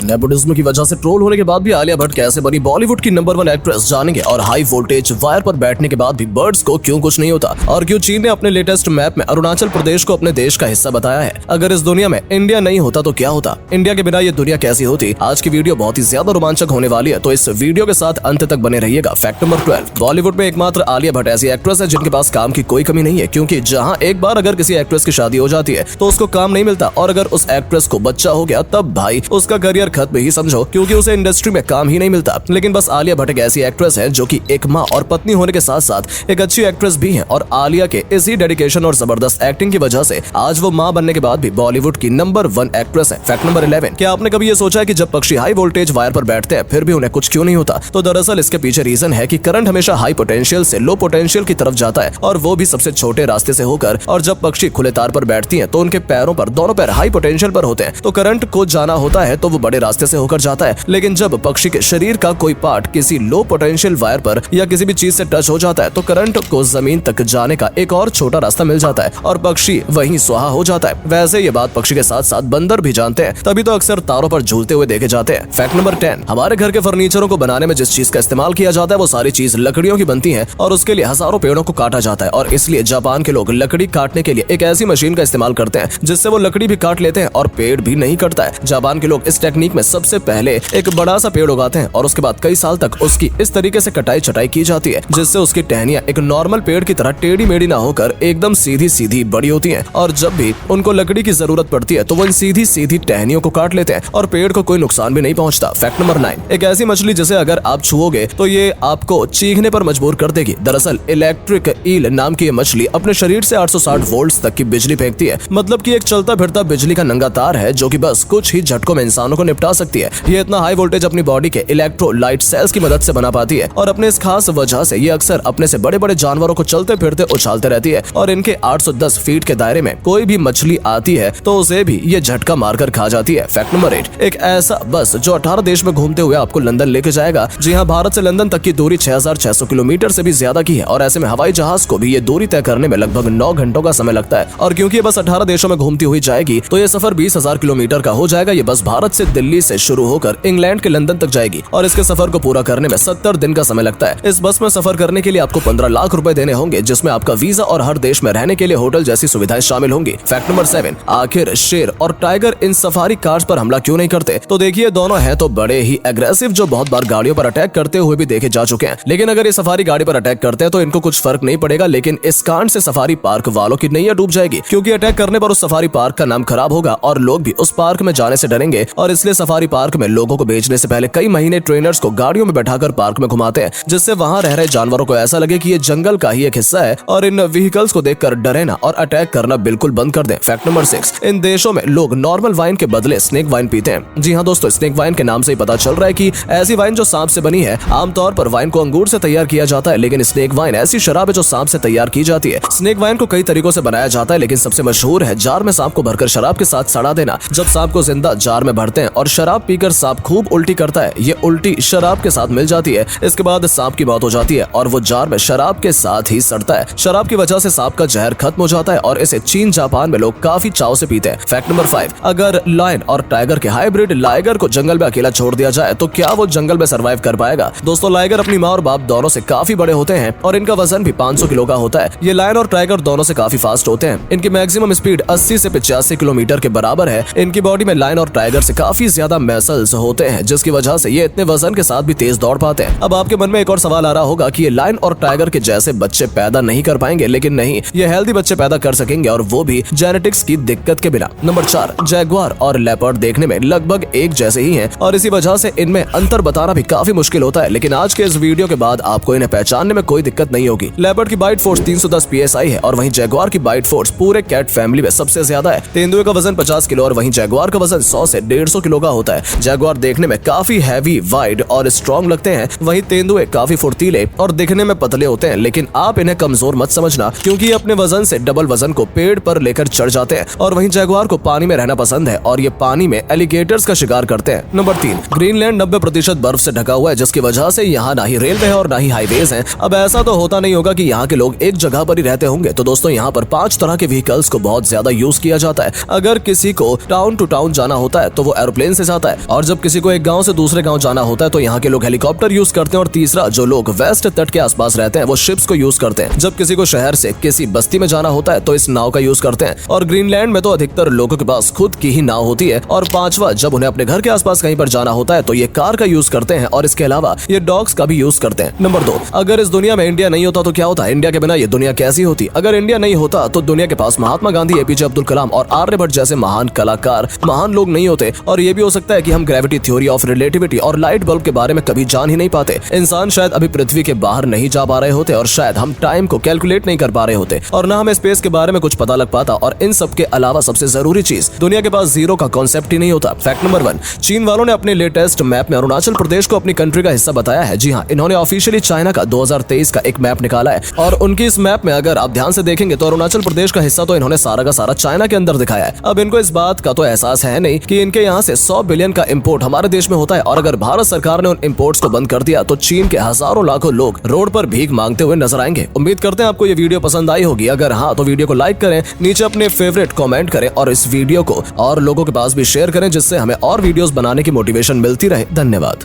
Nepotism की वजह से ट्रोल होने के बाद भी आलिया भट्ट कैसे बनी बॉलीवुड की नंबर 1 एक्ट्रेस जानेंगे। और हाई वोल्टेज वायर पर बैठने के बाद भी बर्ड्स को क्यों कुछ नहीं होता, और क्यों चीन ने अपने लेटेस्ट मैप में अरुणाचल प्रदेश को अपने देश का हिस्सा बताया है। अगर इस दुनिया में इंडिया नहीं होता तो क्या होता, इंडिया के बिना ये दुनिया कैसी होती। आज की वीडियो बहुत ही ज्यादा रोमांचक होने वाली है, तो इस वीडियो के साथ अंत तक बने रहिएगा। फैक्ट नंबर 12, बॉलीवुड में एकमात्र आलिया भट्ट ऐसी एक्ट्रेस है जिनके पास काम की कोई कमी नहीं है, क्योंकि जहां एक बार अगर किसी एक्ट्रेस की शादी हो जाती है तो उसको काम नहीं मिलता, और अगर उस एक्ट्रेस को बच्चा हो गया तब भाई उसका करियर खत्म ही समझो, क्योंकि उसे इंडस्ट्री में काम ही नहीं मिलता। लेकिन बस आलिया भट्ट एक ऐसी एक्ट्रेस है जो कि एक माँ और पत्नी होने के साथ साथ एक अच्छी एक्ट्रेस भी है, और आलिया के इसी डेडिकेशन और जबरदस्त एक्टिंग की वजह से आज वो माँ बनने के बाद भी बॉलीवुड की नंबर 1 एक्ट्रेस है। फैक्ट नंबर 11, क्या आपने कभी ये सोचा है कि जब पक्षी हाई वोल्टेज वायर पर बैठते हैं फिर भी उन्हें कुछ क्यों नहीं होता? तो दरअसल इसके पीछे रीजन है कि करंट हमेशा हाई पोटेंशियल से लो पोटेंशियल की तरफ जाता है, और वो भी सबसे छोटे रास्ते से होकर। और जब पक्षी खुले तार पर बैठती हैं तो उनके पैरों पर दोनों पैर हाई पोटेंशियल पर होते हैं, तो करंट को जाना होता है तो वो बड़े रास्ते से होकर जाता है। लेकिन जब पक्षी के शरीर का कोई पार्ट किसी लो पोटेंशियल वायर पर या किसी भी चीज से टच हो जाता है तो करंट को जमीन तक जाने का एक और छोटा रास्ता मिल जाता है, और पक्षी वहीं स्वाहा हो जाता है। वैसे ये बात पक्षी के साथ साथ बंदर भी जानते हैं, तभी तो अक्सर तारों पर झूलते हुए देखे जाते हैं। फैक्ट नंबर 10, हमारे घर के फर्नीचरों को बनाने में जिस चीज का इस्तेमाल किया जाता है वो सारी चीज लकड़ियों की बनती है, और उसके लिए हजारों पेड़ों को काटा जाता है। और इसलिए जापान के लोग लकड़ी काटने के लिए एक ऐसी मशीन का इस्तेमाल करते हैं जिससे वो लकड़ी भी काट लेते हैं और पेड़ भी नहीं कटता है। जापान के लोग इस टेक्निक में सबसे पहले एक बड़ा सा पेड़ उगाते हैं, और उसके बाद कई साल तक उसकी इस तरीके से कटाई छटाई की जाती है जिससे उसकी टहनियां एक नॉर्मल पेड़ की तरह टेढ़ी मेढ़ी ना होकर एकदम सीधी सीधी बड़ी होती हैं। और जब भी उनको लकड़ी की जरूरत पड़ती है तो वो इन सीधी सीधी टहनियों को काट लेते हैं, और पेड़ को कोई नुकसान भी नहीं पहुंचता। फैक्ट नंबर 9, एक ऐसी मछली जिसे अगर आप छुओगे तो ये आपको चीखने पर मजबूर कर देगी। दरअसल इलेक्ट्रिक ईल नाम की ये मछली अपने शरीर से 860 वोल्ट तक की बिजली फेंकती है। मतलब कि एक चलता फिरता बिजली का नंगा तार है जो कि बस कुछ ही झटकों में इंसानों को निपटा सकती है। ये इतना हाई वोल्टेज अपनी बॉडी के इलेक्ट्रोलाइट सेल्स की मदद से बना पाती है, और अपने इस खास वजह से ये अक्सर अपने से बड़े बड़े जानवरों को चलते फिरते उछालते रहती है। और इनके 810 फीट के दायरे में कोई भी मछली आती है तो उसे भी ये झटका मारकर खा जाती है। फैक्ट नंबर 8, एक ऐसा बस जो 18 देश में घूमते हुए आपको लंदन लेके जाएगा। जी हाँ, भारत से लंदन तक की दूरी 6600 किलोमीटर से भी ज्यादा की है, और ऐसे में हवाई जहाज को भी ये दूरी तय करने में लगभग 9 घंटों का समय लगता है। और क्योंकि ये बस 18 देशों में घूमती हुई जाएगी तो ये सफर 20,000 किलोमीटर का हो जाएगा। ये बस भारत से दिल्ली से शुरू होकर इंग्लैंड के लंदन तक जाएगी, और इसके सफर को पूरा करने में 70 दिन का समय लगता है। इस बस में सफर करने के लिए आपको 15 लाख रुपए देने होंगे, जिसमें आपका वीजा और हर देश में रहने के लिए होटल जैसी सुविधाएं शामिल होंगी। फैक्ट नंबर 7, आखिर शेर और टाइगर इन सफारी कार्स पर हमला क्यों नहीं करते? तो देखिए, दोनों हैं तो बड़े ही एग्रेसिव, जो बहुत बार गाड़ियों पर अटैक करते हुए भी देखे जा चुके हैं। लेकिन अगर ये सफारी गाड़ी पर अटैक करते हैं तो इनको कुछ फर्क नहीं पड़ेगा, लेकिन इस कांड से सफारी पार्क वालों की नैया डूब जाएगी, क्योंकि अटैक करने पर उस सफारी पार्क का नाम खराब होगा और लोग भी उस पार्क में जाने से डरेंगे। और इसलिए सफारी पार्क में लोगों को भेजने से पहले कई महीने ट्रेनर्स को गाड़ियों में बैठाकर पार्क में घुमाते हैं, जिससे वहां रह रहे जानवरों को ऐसा लगे कि ये जंगल का ही एक हिस्सा है, और इन व्हीकल्स को देखकर डरे ना और अटैक करना बिल्कुल बंद कर दें। फैक्ट नंबर 6, इन देशों में लोग नॉर्मल वाइन के बदले स्नेक वाइन पीते हैं। जी हाँ दोस्तों, स्नेक वाइन के नाम से ही पता चल रहा है कि ऐसी वाइन जो सांप से बनी है। आमतौर पर वाइन को अंगूर से तैयार किया जाता है, लेकिन स्नेक वाइन ऐसी शराब है जो सांप से तैयार की जाती है। स्नेक वाइन को कई तरीकों से बनाया जाता है, लेकिन सबसे मशहूर है जार में सांप को भरकर शराब के साथ सड़ा देना। जब सांप को जिंदा जार में भरते हैं और शराब पीकर सांप खूब उल्टी करता है, ये उल्टी शराब के साथ मिल जाती है। इसके बाद सांप की मौत हो जाती है और वो जार में शराब के साथ ही सड़ता है। शराब की वजह से सांप का जहर खत्म हो जाता है, और इसे चीन जापान में लोग काफी चाव से पीते हैं। फैक्ट नंबर 5, अगर लायन और टाइगर के हाइब्रिड लाइगर को जंगल में अकेला छोड़ दिया जाए तो क्या वो जंगल में सर्वाइव कर पाएगा? दोस्तों, लाइगर अपनी माँ और बाप दोनों से काफी बड़े होते हैं, और इनका वजन भी 500 किलो का होता है। ये लायन और टाइगर दोनों से काफी फास्ट होते हैं। इनकी मैक्सिमम स्पीड 80 से 85 किलोमीटर के बराबर है। इनकी बॉडी में लायन और टाइगर से काफी ज्यादा मसल्स होते हैं, जिसकी वजह से ये इतने वजन के साथ भी तेज दौड़ पाते हैं। अब आपके मन में एक और सवाल आ रहा होगा कि ये लायन और टाइगर के जैसे बच्चे पैदा नहीं कर पाएंगे, लेकिन नहीं, ये हेल्दी बच्चे पैदा कर सकेंगे, और वो भी जेनेटिक्स की दिक्कत के बिना। नंबर 4, जैगुआर और लेपर्ड देखने में लगभग एक जैसे ही हैं, और इसी वजह से इनमें अंतर बताना भी काफी मुश्किल होता है। लेकिन आज के इस वीडियो के बाद आपको इन्हें पहचानने में कोई दिक्कत नहीं होगी। लेपर्ड की बाइट फोर्स 310 PSI है, और वहीं जैगुआर की बाइट फोर्स पूरे कैट फैमिली में सबसे ज्यादा है। तेंदुए का वजन 50 किलो और वहीं जैगुआर का वजन 100 से 150 किलो का होता है। जैगुआर देखने में काफी हैवी, वाइड और स्ट्रॉन्ग लगते हैं, वहीं तेंदुए काफी फुर्तीले और दिखने में पतले होते हैं। लेकिन आप इन्हें कमजोर मत समझना, क्योंकि ये अपने वजन से डबल वजन को पेड़ पर लेकर चढ़ जाते हैं। और वहीं जैगुआर को पानी में रहना पसंद है, और ये पानी में एलिगेटर्स का शिकार करते हैं। नंबर 3, ग्रीनलैंड 90% बर्फ से ढका हुआ है, जिसकी वजह से यहाँ ना ही रेलवे है और ना ही हाईवेज हैं। अब ऐसा तो होता नहीं होगा कि यहाँ के लोग एक जगह पर ही रहते होंगे। तो दोस्तों, यहाँ पर 5 तरह के व्हीकल्स को बहुत ज्यादा यूज किया जाता है। अगर किसी को टाउन टू टाउन जाना होता है तो वो एरोप्लेन प्लेन से जाता है, और जब किसी को एक गांव से दूसरे गांव जाना होता है तो यहाँ के लोग हेलीकॉप्टर यूज करते हैं। और तीसरा, जो लोग वेस्ट तट के आसपास रहते हैं वो शिप्स को यूज करते हैं। जब किसी को शहर से किसी बस्ती में जाना होता है तो इस नाव का यूज करते हैं। और ग्रीनलैंड में तो अधिकतर लोगों के पास खुद की ही नाव होती है। और पांचवा, जब उन्हें अपने घर के आसपास कहीं पर जाना होता है तो ये कार का यूज करते हैं, और इसके अलावा ये डॉग्स का भी यूज करते हैं। नंबर 2, अगर इस दुनिया में इंडिया नहीं होता तो क्या होता? इंडिया के बिना ये दुनिया कैसी होती? अगर इंडिया नहीं होता तो दुनिया के पास महात्मा गांधी, एपीजे अब्दुल कलाम और आर्यभट्ट जैसे महान कलाकार, महान लोग नहीं होते। और ये भी हो सकता है कि हम ग्रेविटी थ्योरी ऑफ रिलेटिविटी और लाइट बल्ब के बारे में कभी जान ही नहीं पाते। इंसान शायद अभी पृथ्वी के बाहर नहीं जा पा रहे होते, और शायद हम टाइम को कैलकुलेट नहीं कर पा रहे होते, और ना हमें स्पेस के बारे में कुछ पता लग पाता। और इन सब के अलावा सबसे जरूरी चीज, दुनिया के पास जीरो का कॉन्सेप्ट ही नहीं होता। फैक्ट नंबर 1, चीन वालों ने अपने लेटेस्ट मैप में अरुणाचल प्रदेश को अपनी कंट्री का हिस्सा बताया है। जी हाँ, इन्होंने ऑफिशियली चाइना का 2023 का एक मैप निकाला है, और उनकी इस मैप में अगर आप ध्यान से देखेंगे तो अरुणाचल प्रदेश का हिस्सा तो इन्होंने सारा का सारा चाइना के अंदर दिखाया है। अब इनको इस बात का तो एहसास है नहीं कि इनके यहाँ से 100 बिलियन का इंपोर्ट हमारे देश में होता है, और अगर भारत सरकार ने उन इंपोर्ट्स को बंद कर दिया तो चीन के हजारों लाखों लोग रोड पर भीख मांगते हुए नजर आएंगे। उम्मीद करते हैं आपको ये वीडियो पसंद आई होगी। अगर हाँ तो वीडियो को लाइक करें, नीचे अपने फेवरेट कमेंट करें, और इस वीडियो को और लोगों के पास भी शेयर करें, जिससे हमें और वीडियोस बनाने की मोटिवेशन मिलती रहे। धन्यवाद।